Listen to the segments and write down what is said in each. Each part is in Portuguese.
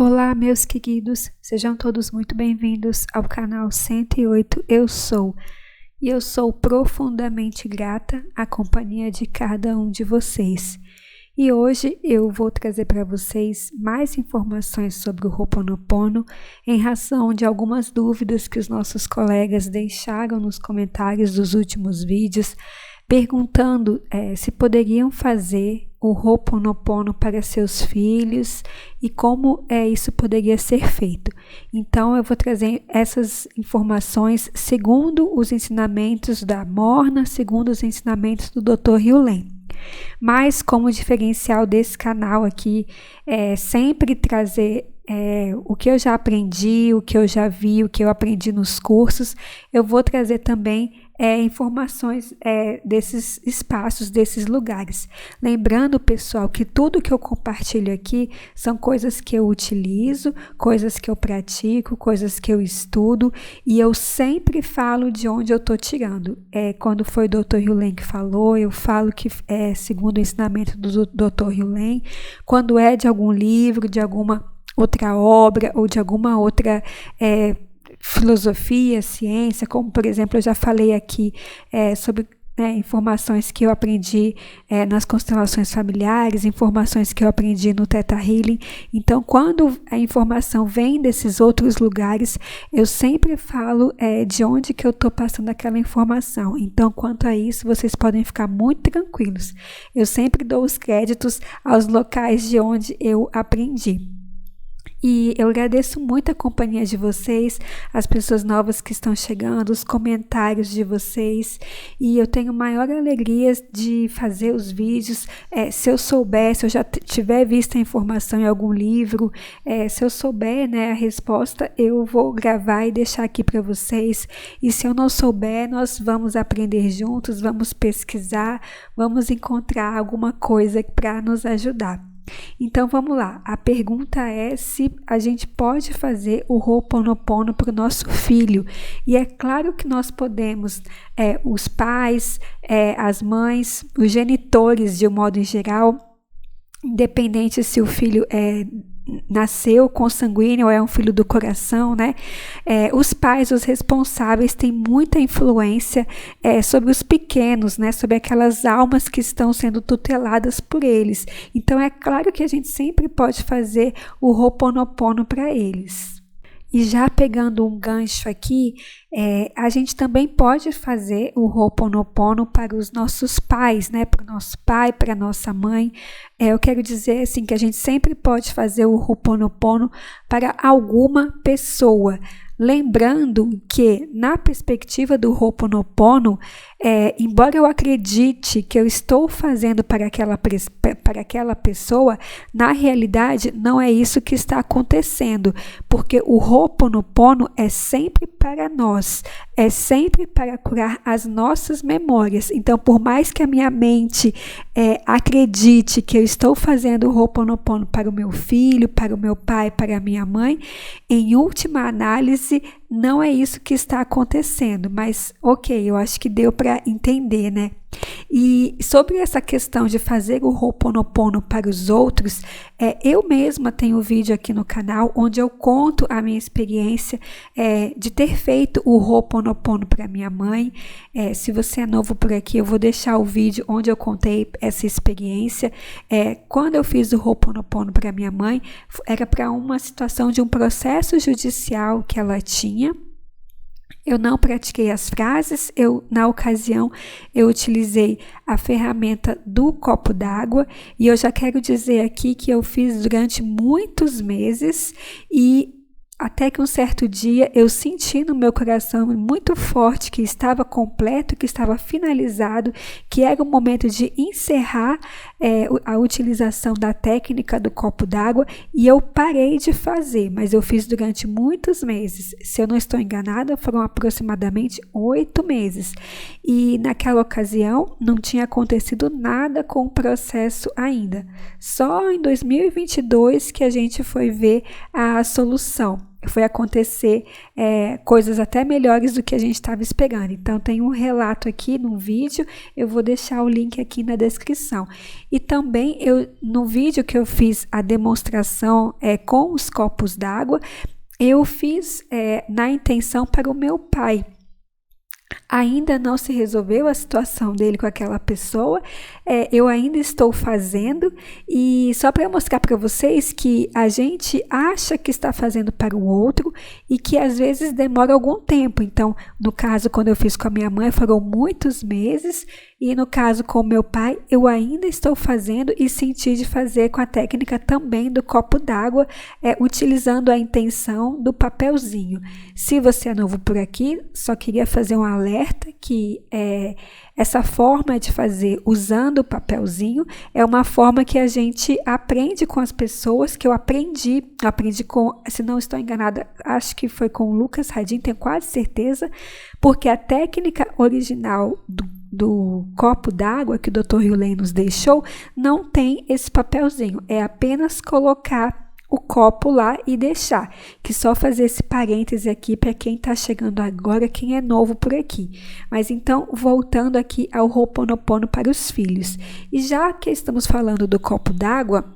Olá, meus queridos, sejam todos muito bem-vindos ao canal 108 Eu Sou. E eu sou profundamente grata à companhia de cada um de vocês. E hoje eu vou trazer para vocês mais informações sobre o Ho'oponopono em razão de algumas dúvidas que os nossos colegas deixaram nos comentários dos últimos vídeos, perguntando se poderiam fazer o Ho'oponopono para seus filhos e como isso poderia ser feito. Então eu vou trazer essas informações segundo os ensinamentos da Morna, segundo os ensinamentos do Dr. Hugh. Mas como diferencial desse canal aqui é sempre trazer o que eu já aprendi, o que eu já vi, o que eu aprendi nos cursos, eu vou trazer também informações desses espaços, desses lugares. Lembrando, pessoal, que tudo que eu compartilho aqui são coisas que eu utilizo, coisas que eu pratico, coisas que eu estudo, e eu sempre falo de onde eu estou tirando. Quando foi o Dr. Hugh que falou, eu falo que segundo o ensinamento do Dr. Hugh. Quando é de algum livro, de alguma outra obra ou de alguma outra filosofia, ciência, como por exemplo eu já falei aqui sobre informações que eu aprendi nas constelações familiares, informações que eu aprendi no Theta Healing. Então quando a informação vem desses outros lugares, eu sempre falo de onde que eu estou passando aquela informação. Então quanto a isso, vocês podem ficar muito tranquilos. Eu sempre dou os créditos aos locais de onde eu aprendi. E eu agradeço muito a companhia de vocês, as pessoas novas que estão chegando, os comentários de vocês. E eu tenho maior alegria de fazer os vídeos. Se eu souber, se eu já tiver visto a informação em algum livro, se eu souber a resposta, eu vou gravar e deixar aqui para vocês. E se eu não souber, nós vamos aprender juntos, vamos pesquisar, vamos encontrar alguma coisa para nos ajudar. Então vamos lá, a pergunta é se a gente pode fazer o Ho'oponopono para o nosso filho. E é claro que nós podemos, os pais, as mães, os genitores de um modo em geral, independente se o filho nasceu consanguíneo ou é um filho do coração, os pais, os responsáveis têm muita influência sobre os pequenos, sobre aquelas almas que estão sendo tuteladas por eles. Então é claro que a gente sempre pode fazer o Ho'oponopono para eles. E já pegando um gancho aqui, a gente também pode fazer o Ho'oponopono para os nossos pais, para o nosso pai, para a nossa mãe. Eu quero dizer assim que a gente sempre pode fazer o Ho'oponopono para alguma pessoa. Lembrando que, na perspectiva do Ho'oponopono, embora eu acredite que eu estou fazendo para aquela pessoa, na realidade não é isso que está acontecendo, porque o Ho'oponopono é sempre para nós, é sempre para curar as nossas memórias. Então, por mais que a minha mente acredite que eu estou fazendo o Ho'oponopono para o meu filho, para o meu pai, para a minha mãe, em última análise, não é isso que está acontecendo, mas ok, eu acho que deu para entender, E sobre essa questão de fazer o Ho'oponopono para os outros, eu mesma tenho um vídeo aqui no canal onde eu conto a minha experiência de ter feito o Ho'oponopono para minha mãe. Se você é novo por aqui, eu vou deixar o vídeo onde eu contei essa experiência. Quando eu fiz o Ho'oponopono para minha mãe, era para uma situação de um processo judicial que ela tinha. Eu não pratiquei as frases, na ocasião eu utilizei a ferramenta do copo d'água e eu já quero dizer aqui que eu fiz durante muitos meses e até que um certo dia eu senti no meu coração muito forte que estava completo, que estava finalizado, que era o momento de encerrar a utilização da técnica do copo d'água e eu parei de fazer, mas eu fiz durante muitos meses. Se eu não estou enganada, foram aproximadamente 8 meses. E naquela ocasião não tinha acontecido nada com o processo ainda. Só em 2022 que a gente foi ver a solução. foi acontecer coisas até melhores do que a gente estava esperando. Então, tem um relato aqui no vídeo, eu vou deixar o link aqui na descrição. E também, no vídeo que eu fiz a demonstração com os copos d'água, eu fiz na intenção para o meu pai. Ainda não se resolveu a situação dele com aquela pessoa, eu ainda estou fazendo, e só para mostrar para vocês que a gente acha que está fazendo para o outro e que às vezes demora algum tempo. Então, no caso, quando eu fiz com a minha mãe, foram muitos meses, e no caso com o meu pai, eu ainda estou fazendo e senti de fazer com a técnica também do copo d'água, utilizando a intenção do papelzinho. Se você é novo por aqui, só queria fazer um alerta que essa forma de fazer usando o papelzinho é uma forma que a gente aprende com as pessoas, que eu aprendi com, se não estou enganada, acho que foi com o Lucas Radin, tenho quase certeza, porque a técnica original do copo d'água que o Dr. Hughley nos deixou não tem esse papelzinho, é apenas colocar o copo lá e deixar, que só fazer esse parêntese aqui para quem está chegando agora, quem é novo por aqui. Mas então, voltando aqui ao Ho'oponopono para os filhos. E já que estamos falando do copo d'água,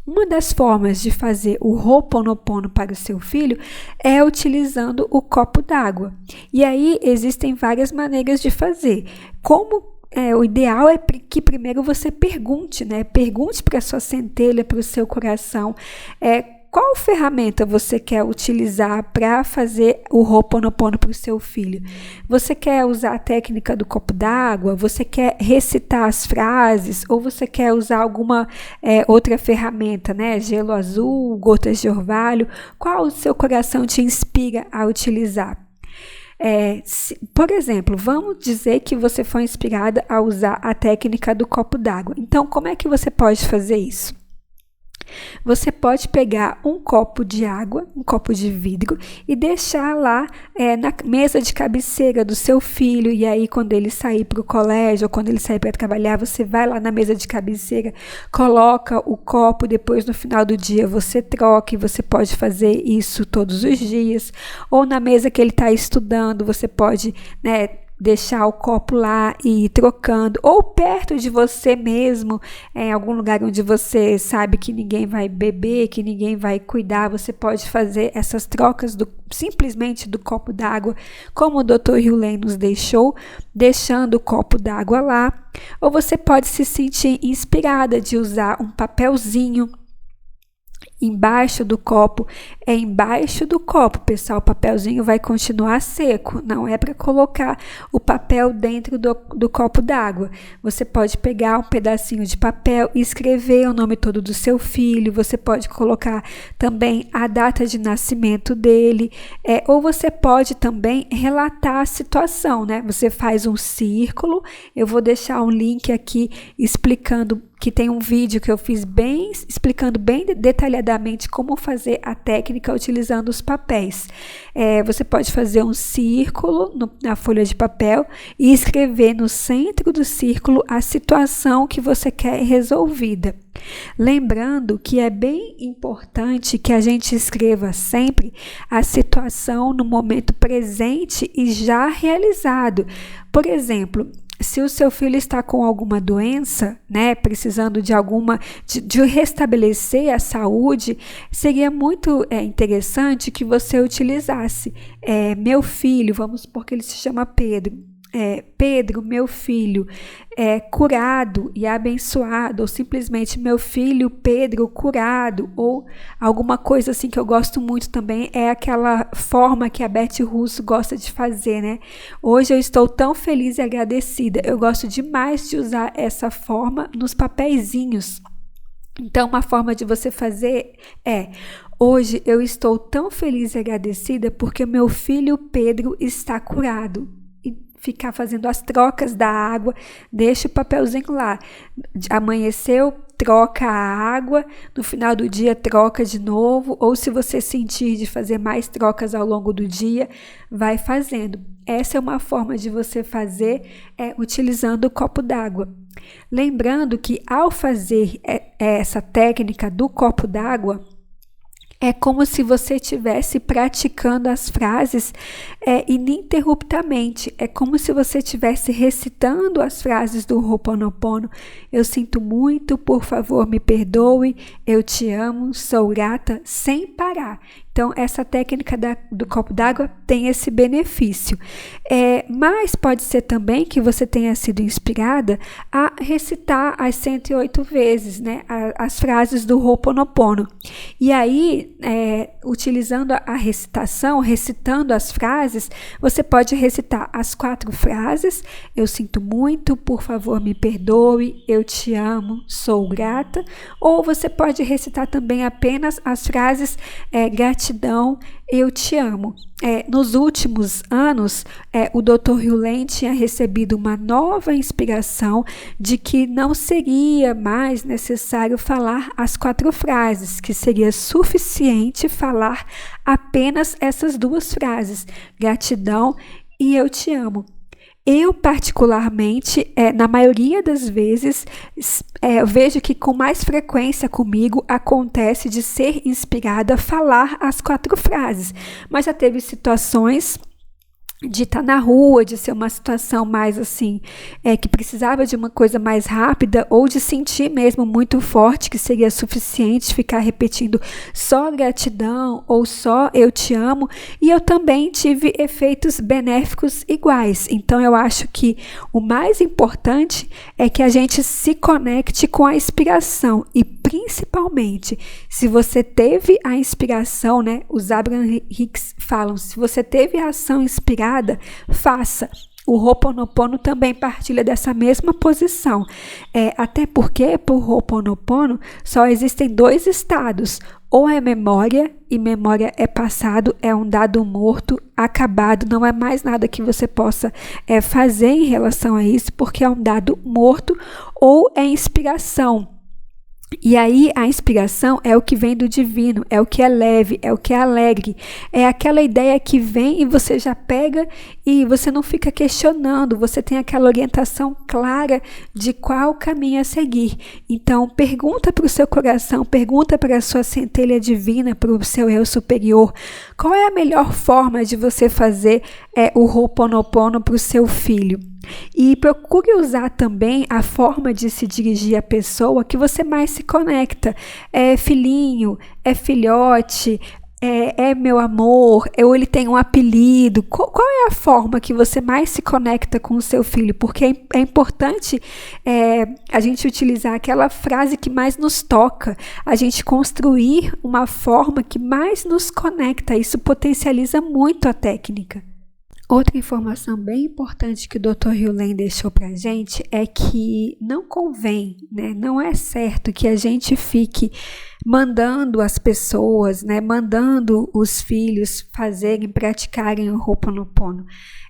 uma das formas de fazer o Ho'oponopono para o seu filho é utilizando o copo d'água. E aí existem várias maneiras de fazer. O ideal é que primeiro você pergunte, né? Pergunte para a sua centelha, para o seu coração, qual ferramenta você quer utilizar para fazer o Ho'oponopono para o seu filho? Você quer usar a técnica do copo d'água? Você quer recitar as frases? Ou você quer usar alguma outra ferramenta, né? Gelo azul, gotas de orvalho? Qual o seu coração te inspira a utilizar? Por exemplo, vamos dizer que você foi inspirada a usar a técnica do copo d'água. Então, como é que você pode fazer isso? Você pode pegar um copo de água, um copo de vidro, e deixar lá na mesa de cabeceira do seu filho. E aí, quando ele sair para o colégio ou quando ele sair para trabalhar, você vai lá na mesa de cabeceira, coloca o copo, depois no final do dia você troca, e você pode fazer isso todos os dias. Ou na mesa que ele está estudando, você pode, deixar o copo lá e ir trocando, ou perto de você mesmo, em algum lugar onde você sabe que ninguém vai beber, que ninguém vai cuidar, você pode fazer essas trocas simplesmente do copo d'água, como o Dr. Hughley nos deixou, deixando o copo d'água lá. Ou você pode se sentir inspirada de usar um papelzinho embaixo do copo. Embaixo do copo, pessoal, o papelzinho vai continuar seco, não é para colocar o papel dentro do copo d'água. Você pode pegar um pedacinho de papel e escrever o nome todo do seu filho, você pode colocar também a data de nascimento dele, ou você pode também relatar a situação, né? Você faz um círculo, eu vou deixar um link aqui explicando, que tem um vídeo que eu fiz explicando bem detalhadamente como fazer a técnica utilizando os papéis. Você pode fazer um círculo na folha de papel e escrever no centro do círculo a situação que você quer resolvida. Lembrando que é bem importante que a gente escreva sempre a situação no momento presente e já realizado. Por exemplo, se o seu filho está com alguma doença, precisando de restabelecer a saúde, seria muito interessante que você utilizasse meu filho, vamos supor que ele se chama Pedro. Pedro, meu filho, curado e abençoado, ou simplesmente meu filho Pedro curado, ou alguma coisa assim que eu gosto muito também, é aquela forma que a Beth Russo gosta de fazer, né? Hoje eu estou tão feliz e agradecida, eu gosto demais de usar essa forma nos papeizinhos. Então, uma forma de você fazer hoje eu estou tão feliz e agradecida porque meu filho Pedro está curado. Ficar fazendo as trocas da água, deixa o papelzinho lá. Amanheceu, troca a água, no final do dia troca de novo, ou se você sentir de fazer mais trocas ao longo do dia, vai fazendo. Essa é uma forma de você fazer utilizando o copo d'água. Lembrando que ao fazer essa técnica do copo d'água, É como se você estivesse praticando as frases ininterruptamente. É como se você estivesse recitando as frases do Ho'oponopono. Eu sinto muito, por favor, me perdoe, eu te amo, sou grata, sem parar. Então, essa técnica do copo d'água tem esse benefício. Mas pode ser também que você tenha sido inspirada a recitar as 108 vezes, né, as frases do Ho'oponopono. E aí, utilizando a recitação, recitando as frases, você pode recitar as 4 frases: eu sinto muito, por favor, me perdoe, eu te amo, sou grata. Ou você pode recitar também apenas as frases gratidão, eu te amo. Nos últimos anos, o Dr. Hew Len tinha recebido uma nova inspiração de que não seria mais necessário falar as 4 frases, que seria suficiente falar apenas essas 2 frases, gratidão e eu te amo. Eu, particularmente, na maioria das vezes, vejo que com mais frequência comigo acontece de ser inspirada a falar as 4 frases. Mas já teve situações de estar na rua, de ser uma situação mais assim, que precisava de uma coisa mais rápida, ou de sentir mesmo muito forte, que seria suficiente ficar repetindo só gratidão ou só eu te amo, e eu também tive efeitos benéficos iguais. Então eu acho que o mais importante é que a gente se conecte com a inspiração, e principalmente se você teve a inspiração, né? Os Abraham Hicks falam, se você teve a ação inspirada, faça. O Ho'oponopono também partilha dessa mesma posição. Até porque, por Ho'oponopono, só existem 2 estados. Ou é memória, e memória é passado, é um dado morto, acabado, não é mais nada que você possa fazer em relação a isso, porque é um dado morto, ou é inspiração. E aí a inspiração é o que vem do divino, é o que é leve, é o que é alegre, é aquela ideia que vem e você já pega e você não fica questionando, você tem aquela orientação clara de qual caminho a seguir. Então pergunta para o seu coração, pergunta para a sua centelha divina, para o seu eu superior, qual é a melhor forma de você fazer o Ho'oponopono para o seu filho. E procure usar também a forma de se dirigir à pessoa que você mais se conecta. É filhinho, é filhote, é meu amor, ou ele tem um apelido. Qual é a forma que você mais se conecta com o seu filho? Porque é importante a gente utilizar aquela frase que mais nos toca, a gente construir uma forma que mais nos conecta. Isso potencializa muito a técnica. Outra informação bem importante que o Dr. Hew Len deixou para a gente é que não convém, né? Não é certo que a gente fique mandando as pessoas, né? Mandando os filhos praticarem o Ho'oponopono.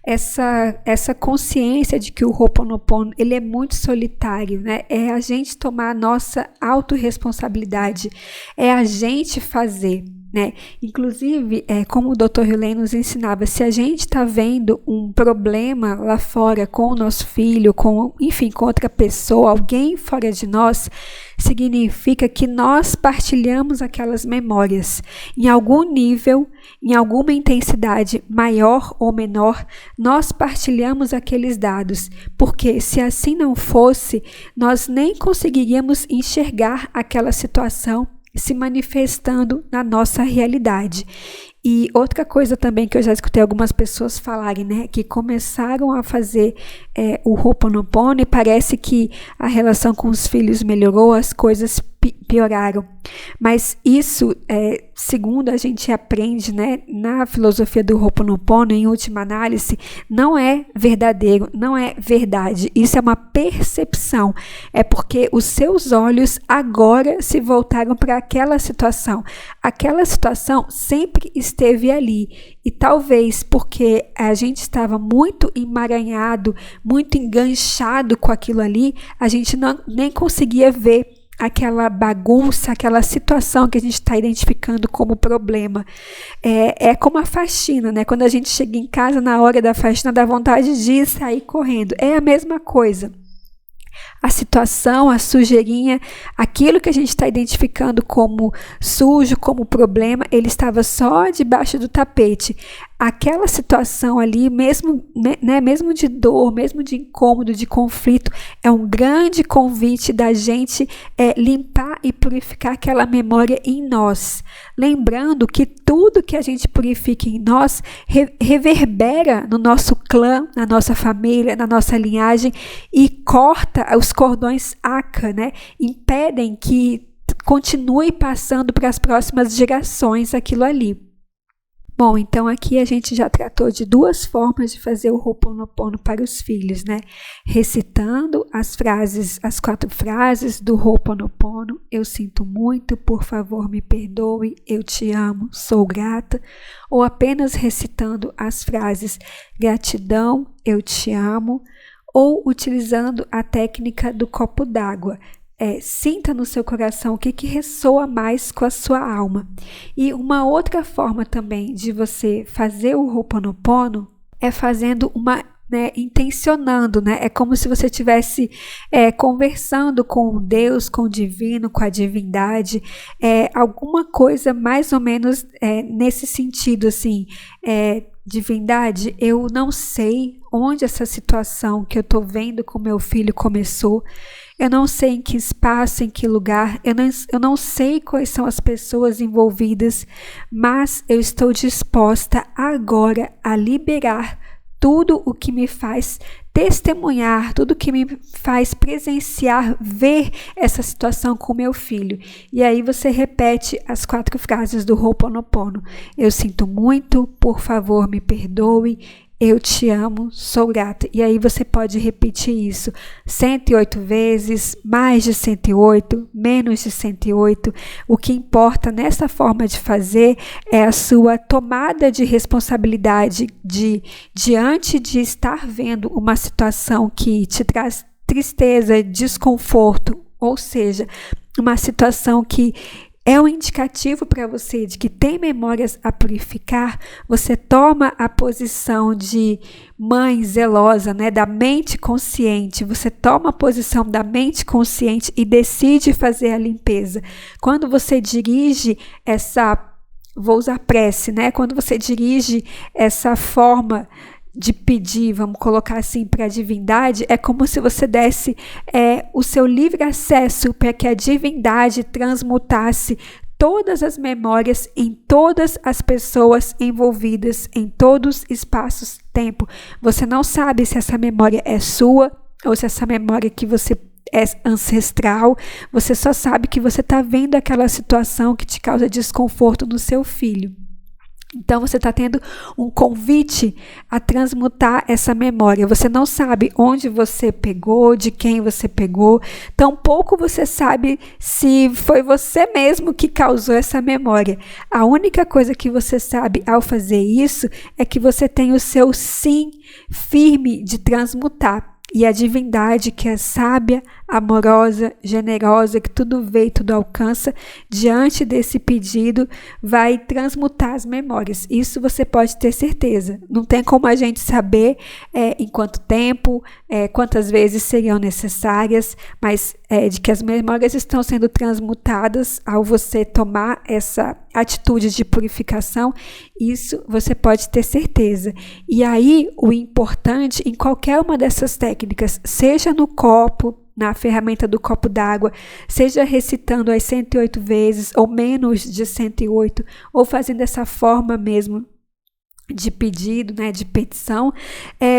Essa consciência de que o Ho'oponopono ele é muito solitário, né? É a gente tomar a nossa autorresponsabilidade, é a gente fazer. Né? Inclusive, como o Dr. Hew Len nos ensinava, se a gente está vendo um problema lá fora com o nosso filho, com outra pessoa, alguém fora de nós, significa que nós partilhamos aquelas memórias. Em algum nível, em alguma intensidade maior ou menor, nós partilhamos aqueles dados, porque se assim não fosse, nós nem conseguiríamos enxergar aquela situação se manifestando na nossa realidade. E outra coisa também que eu já escutei algumas pessoas falarem, né, que começaram a fazer o Ho'oponopono e parece que a relação com os filhos melhorou, as coisas pioraram. Mas isso, segundo a gente aprende, né, na filosofia do Ho'oponopono, em última análise, não é verdadeiro, não é verdade. Isso é uma percepção. É porque os seus olhos agora se voltaram para aquela situação. Aquela situação sempre esteve ali. E talvez porque a gente estava muito emaranhado, muito enganchado com aquilo ali, a gente nem conseguia ver aquela bagunça, aquela situação que a gente está identificando como problema. É como a faxina, né? Quando a gente chega em casa, na hora da faxina, dá vontade de sair correndo. É a mesma coisa. a situação, a sujeirinha, aquilo que a gente está identificando como sujo, como problema, ele estava só debaixo do tapete. Aquela situação ali, mesmo de dor, mesmo de incômodo, de conflito, é um grande convite da gente limpar e purificar aquela memória em nós. Lembrando que tudo que a gente purifica em nós reverbera no nosso clã, na nossa família, na nossa linhagem e corta os cordões ACA, impedem que continue passando para as próximas gerações aquilo ali. Bom, então aqui a gente já tratou de 2 formas de fazer o Ho'oponopono para os filhos, recitando as 4 frases do Ho'oponopono: eu sinto muito, por favor me perdoe, eu te amo, sou grata, ou apenas recitando as frases gratidão, eu te amo, ou utilizando a técnica do copo d'água. Sinta no seu coração o que ressoa mais com a sua alma. E uma outra forma também de você fazer o Ho'oponopono é fazendo intencionando, É como se você estivesse conversando com Deus, com o divino, com a divindade, alguma coisa mais ou menos nesse sentido, assim, divindade, eu não sei onde essa situação que eu estou vendo com meu filho começou, eu não sei em que espaço, em que lugar, eu não sei quais são as pessoas envolvidas, mas eu estou disposta agora a liberar tudo o que me faz testemunhar, tudo que me faz presenciar, ver essa situação com meu filho. E aí você repete as 4 frases do Ho'oponopono. Eu sinto muito, por favor me perdoe, eu te amo, sou grata. E aí você pode repetir isso 108 vezes, mais de 108, menos de 108. O que importa nessa forma de fazer é a sua tomada de responsabilidade diante de estar vendo uma situação que te traz tristeza, desconforto, ou seja, uma situação que é um indicativo para você de que tem memórias a purificar. Você toma a posição de mãe zelosa, da mente consciente. Você toma a posição da mente consciente e decide fazer a limpeza. Quando você dirige vou usar prece, Quando você dirige essa forma de pedir, vamos colocar assim, para a divindade, é como se você desse o seu livre acesso para que a divindade transmutasse todas as memórias em todas as pessoas envolvidas, em todos os espaços-tempo. Você não sabe se essa memória é sua ou se essa memória que você é ancestral, você só sabe que você está vendo aquela situação que te causa desconforto no seu filho. Então, você está tendo um convite a transmutar essa memória. Você não sabe onde você pegou, de quem você pegou. Tampouco você sabe se foi você mesmo que causou essa memória. A única coisa que você sabe ao fazer isso é que você tem o seu sim firme de transmutar. E a divindade, que é sábia, amorosa, generosa, que tudo vê e tudo alcança, diante desse pedido, vai transmutar as memórias. Isso você pode ter certeza. Não tem como a gente saber em quanto tempo, quantas vezes seriam necessárias, mas de que as memórias estão sendo transmutadas ao você tomar essa atitude de purificação, isso você pode ter certeza. E aí, o importante em qualquer uma dessas técnicas, seja no copo, na ferramenta do copo d'água, seja recitando as 108 vezes ou menos de 108, ou fazendo essa forma mesmo de pedido, de petição,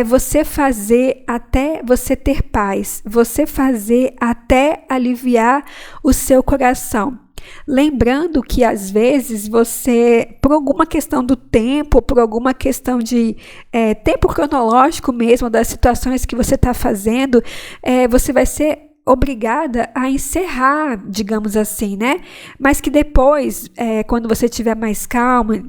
você fazer até você ter paz, você fazer até aliviar o seu coração. Lembrando que às vezes você, por alguma questão do tempo, por alguma questão de tempo cronológico mesmo, das situações que você está fazendo, você vai ser obrigada a encerrar, digamos assim, mas que depois, quando você estiver mais calma,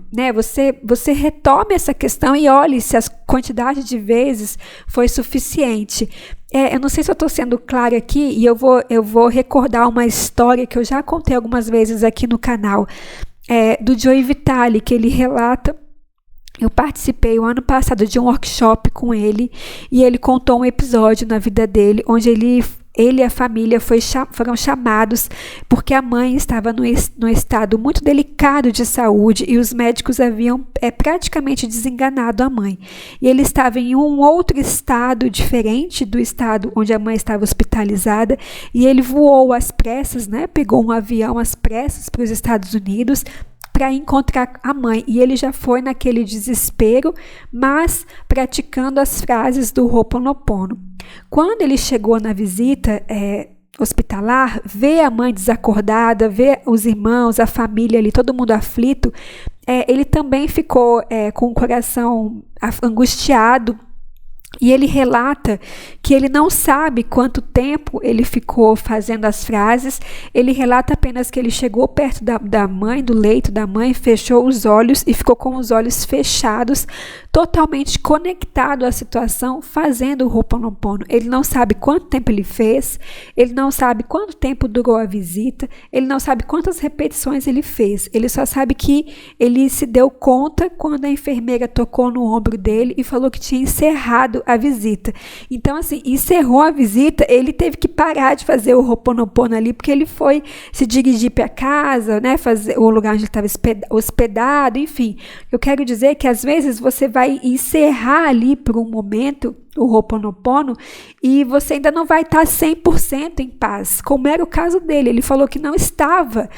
você retome essa questão e olhe se a quantidade de vezes foi suficiente. Eu não sei se eu estou sendo clara aqui, e eu vou recordar uma história que eu já contei algumas vezes aqui no canal, do Joe Vitale, que ele relata. Eu participei o ano passado de um workshop com ele, e ele contou um episódio na vida dele, onde ele ele e a família foram chamados porque a mãe estava num estado muito delicado de saúde e os médicos haviam praticamente desenganado a mãe. E ele estava em um outro estado diferente do estado onde a mãe estava hospitalizada e ele voou às pressas, né? Pegou um avião às pressas para os Estados Unidos para encontrar a mãe, e ele já foi naquele desespero, mas praticando as frases do Ho'oponopono. Quando ele chegou na visita hospitalar, vê a mãe desacordada, vê os irmãos, a família ali, todo mundo aflito, ele também ficou com o coração angustiado. E ele relata que ele não sabe quanto tempo ele ficou fazendo as frases, ele relata apenas que ele chegou perto da mãe, do leito da mãe, fechou os olhos e ficou com os olhos fechados, totalmente conectado à situação, fazendo o Ho'oponopono. Ele não sabe quanto tempo ele fez, ele não sabe quanto tempo durou a visita, ele não sabe quantas repetições ele fez, ele só sabe que ele se deu conta quando a enfermeira tocou no ombro dele e falou que tinha encerrado a visita. Então, assim, encerrou a visita, ele teve que parar de fazer o Ho'oponopono ali, porque ele foi se dirigir para casa, né, fazer o lugar onde ele estava hospedado, enfim. Eu quero dizer que às vezes você vai encerrar ali por um momento o Ho'oponopono e você ainda não vai estar 100% em paz, como era o caso dele. Ele falou que não estava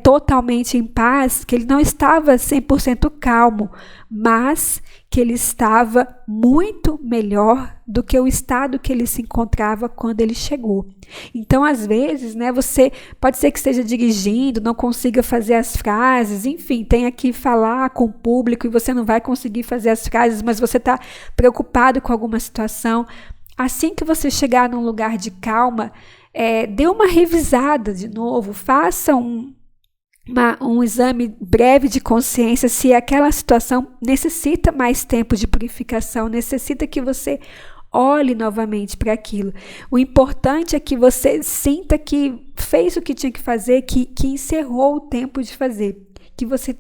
totalmente em paz, que ele não estava 100% calmo, mas que ele estava muito melhor do que o estado que ele se encontrava quando ele chegou. Então, às vezes, né, você pode ser que esteja dirigindo, não consiga fazer as frases, enfim, tenha que falar com o público e você não vai conseguir fazer as frases, mas você está preocupado com alguma situação. Assim que você chegar num lugar de calma, dê uma revisada de novo, faça um exame breve de consciência se aquela situação necessita mais tempo de purificação, necessita que você olhe novamente para aquilo. O importante é que você sinta que fez o que tinha que fazer, que encerrou o tempo de fazer, que você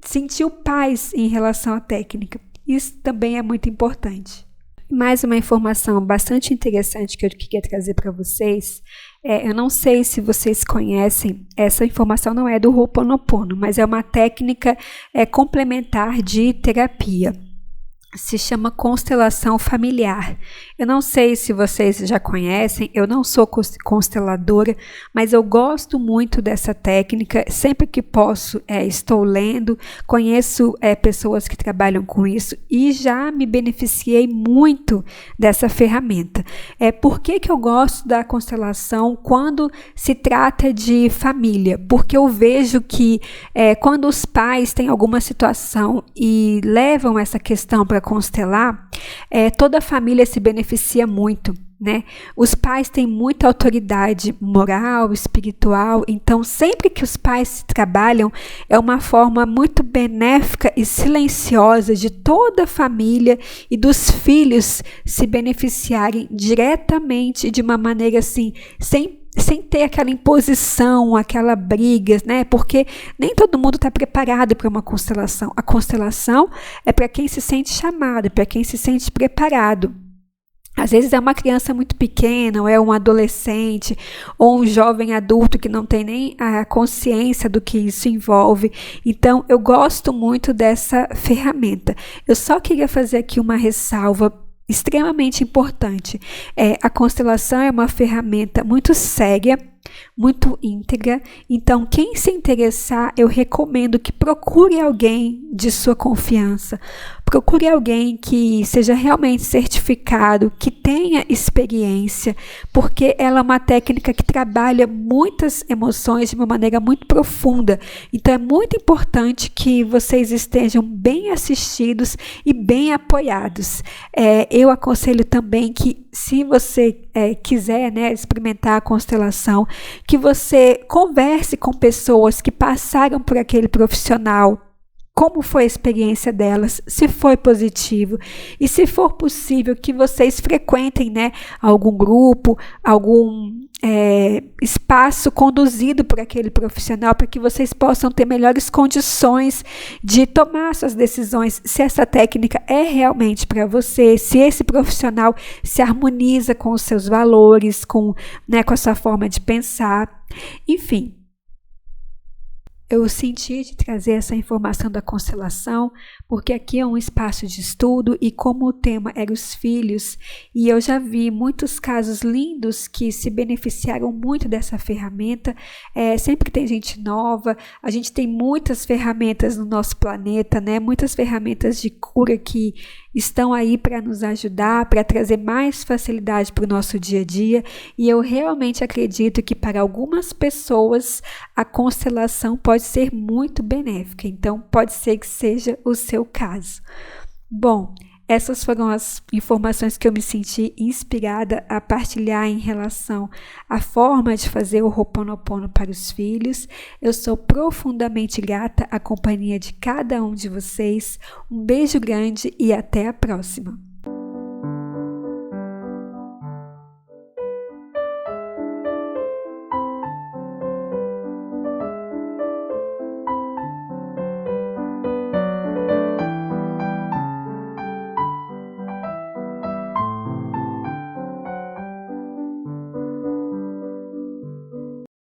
sentiu paz em relação à técnica. Isso também é muito importante. Mais uma informação bastante interessante que eu queria trazer para vocês. Eu não sei se vocês conhecem, essa informação não é do Ho'oponopono, mas é uma técnica complementar de terapia. Se chama constelação familiar. Eu não sei se vocês já conhecem, eu não sou consteladora, mas eu gosto muito dessa técnica. Sempre que posso, estou lendo, conheço pessoas que trabalham com isso e já me beneficiei muito dessa ferramenta. Por que eu gosto da constelação quando se trata de família? Porque eu vejo que quando os pais têm alguma situação e levam essa questão para constelar, toda a família se beneficia muito, né? Os pais têm muita autoridade moral, espiritual, então sempre que os pais trabalham, é uma forma muito benéfica e silenciosa de toda a família e dos filhos se beneficiarem diretamente de uma maneira assim, sem ter aquela imposição, aquela briga, né? Porque nem todo mundo está preparado para uma constelação. A constelação é para quem se sente chamado, para quem se sente preparado. Às vezes é uma criança muito pequena, ou é um adolescente, ou um jovem adulto que não tem nem a consciência do que isso envolve. Então, eu gosto muito dessa ferramenta. Eu só queria fazer aqui uma ressalva extremamente importante. A constelação é uma ferramenta muito séria, muito íntegra, então quem se interessar, eu recomendo que procure alguém de sua confiança, procure alguém que seja realmente certificado, que tenha experiência, porque ela é uma técnica que trabalha muitas emoções de uma maneira muito profunda, então é muito importante que vocês estejam bem assistidos e bem apoiados. Eu aconselho também que se você quiser, né, experimentar a constelação, que você converse com pessoas que passaram por aquele profissional como foi a experiência delas, se foi positivo e se for possível que vocês frequentem, né, algum grupo, algum espaço conduzido por aquele profissional para que vocês possam ter melhores condições de tomar suas decisões, se essa técnica é realmente para você, se esse profissional se harmoniza com os seus valores, com a sua forma de pensar, enfim. Eu senti de trazer essa informação da constelação, porque aqui é um espaço de estudo e como o tema era os filhos, e eu já vi muitos casos lindos que se beneficiaram muito dessa ferramenta. Sempre tem gente nova, a gente tem muitas ferramentas no nosso planeta, né? Muitas ferramentas de cura que estão aí para nos ajudar, para trazer mais facilidade para o nosso dia a dia, e eu realmente acredito que para algumas pessoas a constelação pode ser muito benéfica, então pode ser que seja o seu caso. Bom, essas foram as informações que eu me senti inspirada a partilhar em relação à forma de fazer o Ho'oponopono para os filhos. Eu sou profundamente grata à companhia de cada um de vocês. Um beijo grande e até a próxima!